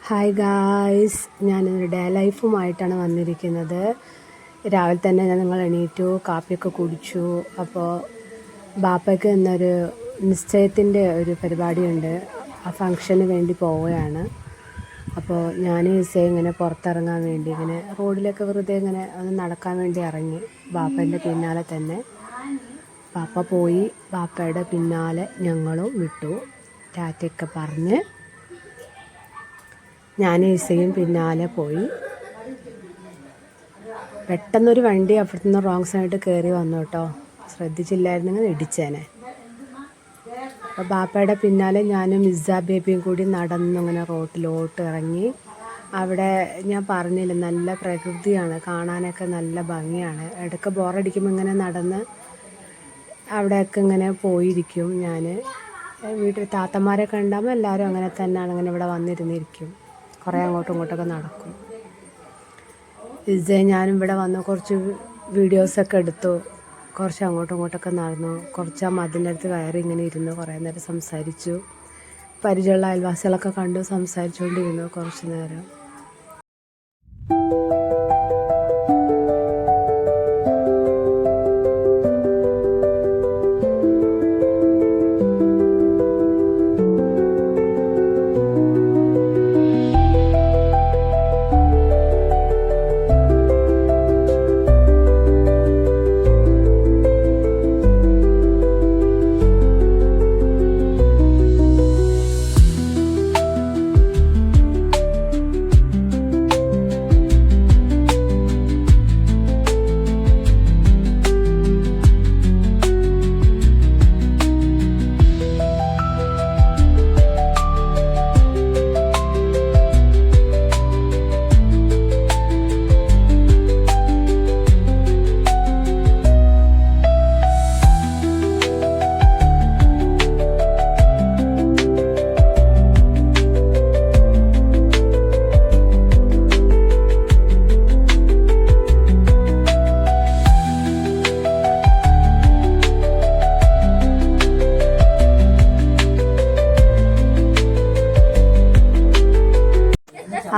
Hi guys, ഞാനൊരു day ലൈഫുമായിട്ടാണ് വന്നിരിക്കുന്നത്. രാവിലെ തന്നെ ഞങ്ങൾ എണീറ്റു, കാപ്പിയൊക്കെ കുടിച്ചു. അപ്പോൾ ബാപ്പയ്ക്ക് ഇന്നൊരു നിശ്ചയത്തിൻ്റെ ഒരു പരിപാടിയുണ്ട്. ആ ഫങ്ഷന് വേണ്ടി പോവുകയാണ്. അപ്പോൾ ഞാൻ ഇങ്ങനെ പുറത്തിറങ്ങാൻ വേണ്ടി ഇങ്ങനെ റോഡിലൊക്കെ വെറുതെ ഇങ്ങനെ ഒന്ന് നടക്കാൻ വേണ്ടി ഇറങ്ങി. ബാപ്പേൻ്റെ പിന്നാലെ തന്നെ ബാപ്പ പോയി. ബാപ്പയുടെ പിന്നാലെ ഞങ്ങളും വിട്ടു. ടാറ്റയൊക്കെ പറഞ്ഞ് ഞാൻ ഈസയും പിന്നാലെ പോയി. പെട്ടെന്നൊരു വണ്ടി അപ്പുറത്തുനിന്ന് റോങ് സൈഡ് കയറി വന്നു കേട്ടോ. ശ്രദ്ധിച്ചില്ലായിരുന്നെങ്കിൽ ഇടിച്ചേനെ. അപ്പോൾ ബാപ്പയുടെ പിന്നാലെ ഞാനും മിസ്സ ബേബിയും കൂടി നടന്നിങ്ങനെ റോട്ടിലോട്ട് ഇറങ്ങി. അവിടെ ഞാൻ പറഞ്ഞില്ല, നല്ല പ്രകൃതിയാണ്, കാണാനൊക്കെ നല്ല ഭംഗിയാണ്. ഇടയ്ക്ക് ബോറടിക്കുമ്പോൾ ഇങ്ങനെ നടന്ന് അവിടെയൊക്കെ ഇങ്ങനെ പോയിരിക്കും. ഞാൻ വീട്ടിൽ താത്തമാരൊക്കെ ഉണ്ടാകുമ്പോൾ എല്ലാവരും അങ്ങനെ തന്നെയാണ്, അങ്ങനെ ഇവിടെ വന്നിരുന്നിരിക്കും. കുറേ അങ്ങോട്ടും ഇങ്ങോട്ടൊക്കെ നടക്കും. ഞാനും ഇവിടെ വന്ന് കുറച്ച് വീഡിയോസൊക്കെ എടുത്തു. കുറച്ച് അങ്ങോട്ടും ഇങ്ങോട്ടൊക്കെ നടന്നു. കുറച്ച് ആ മതിലിൻ്റെ അടുത്ത് കയറി ഇങ്ങനെ ഇരുന്നു. കുറേ നേരം സംസാരിച്ചു. പരിചയമുള്ള അയൽവാസികളൊക്കെ കണ്ടു, സംസാരിച്ചുകൊണ്ടിരുന്നു കുറച്ച് നേരം.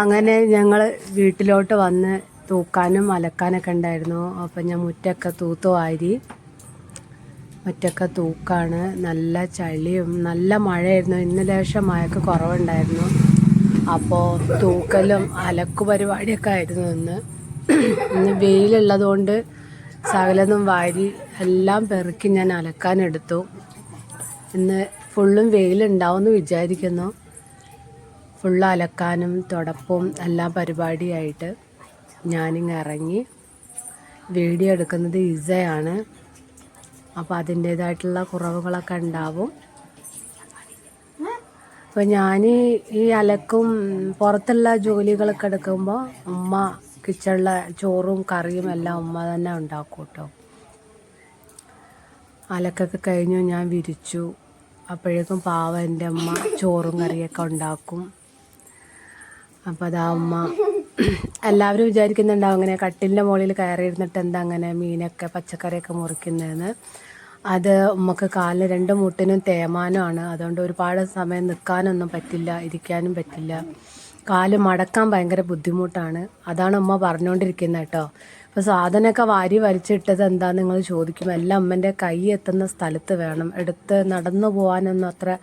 അങ്ങനെ ഞങ്ങൾ വീട്ടിലോട്ട് വന്ന് തൂക്കാനും അലക്കാനൊക്കെ ഉണ്ടായിരുന്നു. അപ്പം ഞാൻ മുറ്റൊക്കെ തൂത്തു വാരി. മുറ്റൊക്കെ തൂക്കാണ്. നല്ല ചളിയും നല്ല മഴയായിരുന്നു. ഇന്ന് ലേശം മഴയ്ക്ക് കുറവുണ്ടായിരുന്നു. അപ്പോൾ തൂക്കലും അലക്കു പരിപാടിയൊക്കെ ആയിരുന്നു ഇന്ന് വെയിലുള്ളതുകൊണ്ട് സകലതും വാരി എല്ലാം പെറുക്കി ഞാൻ അലക്കാനെടുത്തു. ഇന്ന് ഫുള്ളും വെയിലുണ്ടാവുമെന്ന് വിചാരിക്കുന്നു. ഫുള്ള് അലക്കാനും തുടപ്പും എല്ലാം പരിപാടിയായിട്ട് ഞാനിങ്ങ് ഇറങ്ങി. വീഡിയോ എടുക്കുന്നത് ഇസയാണ്. അപ്പോൾ അതിൻ്റേതായിട്ടുള്ള കുറവുകളൊക്കെ ഉണ്ടാവും. അപ്പോൾ ഞാൻ ഈ അലക്കും പുറത്തുള്ള ജോലികളൊക്കെ എടുക്കുമ്പോൾ ഉമ്മ കിച്ചണിലെ ചോറും കറിയും എല്ലാം ഉമ്മ തന്നെ ഉണ്ടാക്കും കേട്ടോ. അലക്കൊക്കെ കഴിഞ്ഞു ഞാൻ വിരിച്ചു. അപ്പോഴേക്കും പാവം എൻ്റെ അമ്മ ചോറും കറിയൊക്കെ ഉണ്ടാക്കും. അപ്പോൾ അതാ ഉമ്മ, എല്ലാവരും വിചാരിക്കുന്നുണ്ടാവും അങ്ങനെ കട്ടിലിൻ്റെ മുകളിൽ കയറിയിരുന്നിട്ട് എന്താ അങ്ങനെ മീനൊക്കെ പച്ചക്കറിയൊക്കെ മുറിക്കുന്നതെന്ന്. അത് ഉമ്മക്ക് കാലിന് 2 മുട്ടിനും തേയ്മാനമാണ്. അതുകൊണ്ട് ഒരുപാട് സമയം നിൽക്കാനൊന്നും പറ്റില്ല, ഇരിക്കാനും പറ്റില്ല. കാല് മടക്കാൻ ഭയങ്കര ബുദ്ധിമുട്ടാണ്. അതാണ് ഉമ്മ പറഞ്ഞുകൊണ്ടിരിക്കുന്നത് കേട്ടോ. അപ്പോൾ സാധനമൊക്കെ വാരി വലിച്ചിട്ടത് എന്താണെന്ന് നിങ്ങൾ ചോദിക്കും. എല്ലാം അമ്മൻ്റെ കൈ എത്തുന്ന സ്ഥലത്ത് വേണം. എടുത്ത് നടന്നു പോകാനൊന്നും അത്ര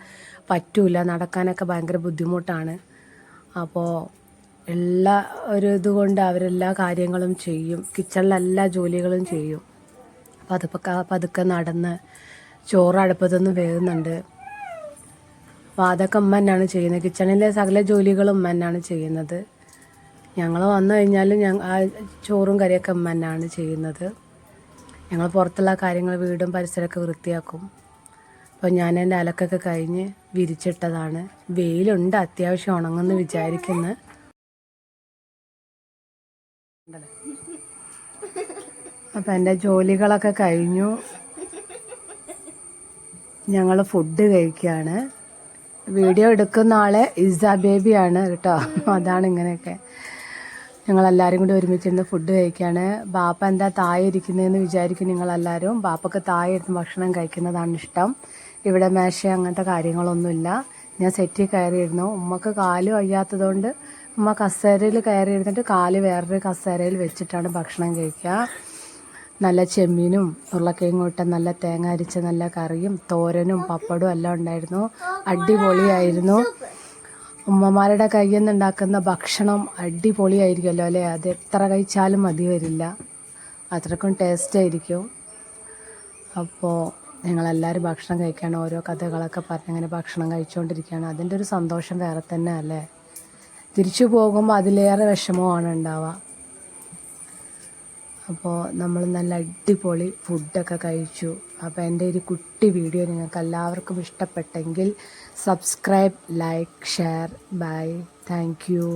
പറ്റൂല. നടക്കാനൊക്കെ ഭയങ്കര ബുദ്ധിമുട്ടാണ്. അപ്പോൾ എല്ലാ ഒരു ഇതുകൊണ്ട് അവരെല്ലാ കാര്യങ്ങളും ചെയ്യും. കിച്ചണിലെ എല്ലാ ജോലികളും ചെയ്യും. പതുക്കെ നടന്ന് ചോറ് അടുപ്പത്തൊന്നും വേകുന്നുണ്ട്. അപ്പോൾ അതൊക്കെ ഉമ്മ തന്നെയാണ് ചെയ്യുന്നത്. കിച്ചണിലെ സകല ജോലികളും ഉമ്മ തന്നെയാണ് ചെയ്യുന്നത്. ഞങ്ങൾ വന്നു കഴിഞ്ഞാലും ആ ചോറും കറിയൊക്കെ ഉമ്മ തന്നെയാണ് ചെയ്യുന്നത്. ഞങ്ങൾ പുറത്തുള്ള കാര്യങ്ങൾ വീടും പരിസരമൊക്കെ വൃത്തിയാക്കും. അപ്പോൾ ഞാൻ എൻ്റെ അലക്കൊക്കെ കഴിഞ്ഞ് വിരിച്ചിട്ടതാണ്. വെയിലുണ്ട്, അത്യാവശ്യം ഉണങ്ങുമെന്ന് വിചാരിക്കുന്നു. അപ്പം എൻ്റെ ജോലികളൊക്കെ കഴിഞ്ഞു. ഞങ്ങൾ ഫുഡ് കഴിക്കുകയാണ്. വീഡിയോ എടുക്കുന്ന ആളെ ഇസ ബേബിയാണ് കേട്ടോ. അതാണ് ഇങ്ങനെയൊക്കെ. ഞങ്ങളെല്ലാവരും കൂടി ഒരുമിച്ചിരുന്ന് ഫുഡ് കഴിക്കുകയാണ്. ബാപ്പ എന്താ താഴെ ഇരിക്കുന്നതെന്ന് വിചാരിക്കും നിങ്ങളെല്ലാവരും. ബാപ്പക്ക് താഴെ ഇരുന്ന് ഭക്ഷണം കഴിക്കുന്നതാണ് ഇഷ്ടം. ഇവിടെ മേശ അങ്ങനത്തെ കാര്യങ്ങളൊന്നുമില്ല. ഞാൻ സെറ്റിൽ കയറിയിരുന്നു. ഉമ്മക്ക് കാല് വയ്യാത്തതുകൊണ്ട് ഉമ്മ കസേരയിൽ കയറി ഇരുന്നിട്ട് കാല് വേറൊരു കസേരയിൽ വെച്ചിട്ടാണ് ഭക്ഷണം കഴിക്കുക. നല്ല ചെമ്മീനും ഉരുളക്കിഴങ്ങും ഇട്ട നല്ല തേങ്ങ അരിച്ച നല്ല കറിയും തോരനും പപ്പടവും എല്ലാം ഉണ്ടായിരുന്നു. അടിപൊളിയായിരുന്നു. ഉമ്മമാരുടെ കയ്യിൽ നിന്നുണ്ടാക്കുന്ന ഭക്ഷണം അടിപൊളിയായിരിക്കുമല്ലോ അല്ലേ? അത് എത്ര കഴിച്ചാലും മതി വരില്ല, അത്രക്കും ടേസ്റ്റ് ആയിരിക്കും. അപ്പോൾ ഞങ്ങളെല്ലാവരും ഭക്ഷണം കഴിക്കുകയാണ്. ഓരോ കഥകളൊക്കെ പറഞ്ഞ് ഇങ്ങനെ ഭക്ഷണം കഴിച്ചുകൊണ്ടിരിക്കുകയാണ്. അതിൻ്റെ ഒരു സന്തോഷം വേറെ തന്നെ അല്ലേ? തിരിച്ചു പോകുമ്പോൾ അതിലേറെ വിഷമമാണ് ഉണ്ടാവുക. അപ്പോൾ നമ്മൾ നല്ല അടിപൊളി ഫുഡൊക്കെ കഴിച്ചു. അപ്പോൾ എൻ്റെ ഒരു കുട്ടി വീഡിയോ നിങ്ങൾക്ക് എല്ലാവർക്കും ഇഷ്ടപ്പെട്ടെങ്കിൽ subscribe, like, share. Bye. Thank U.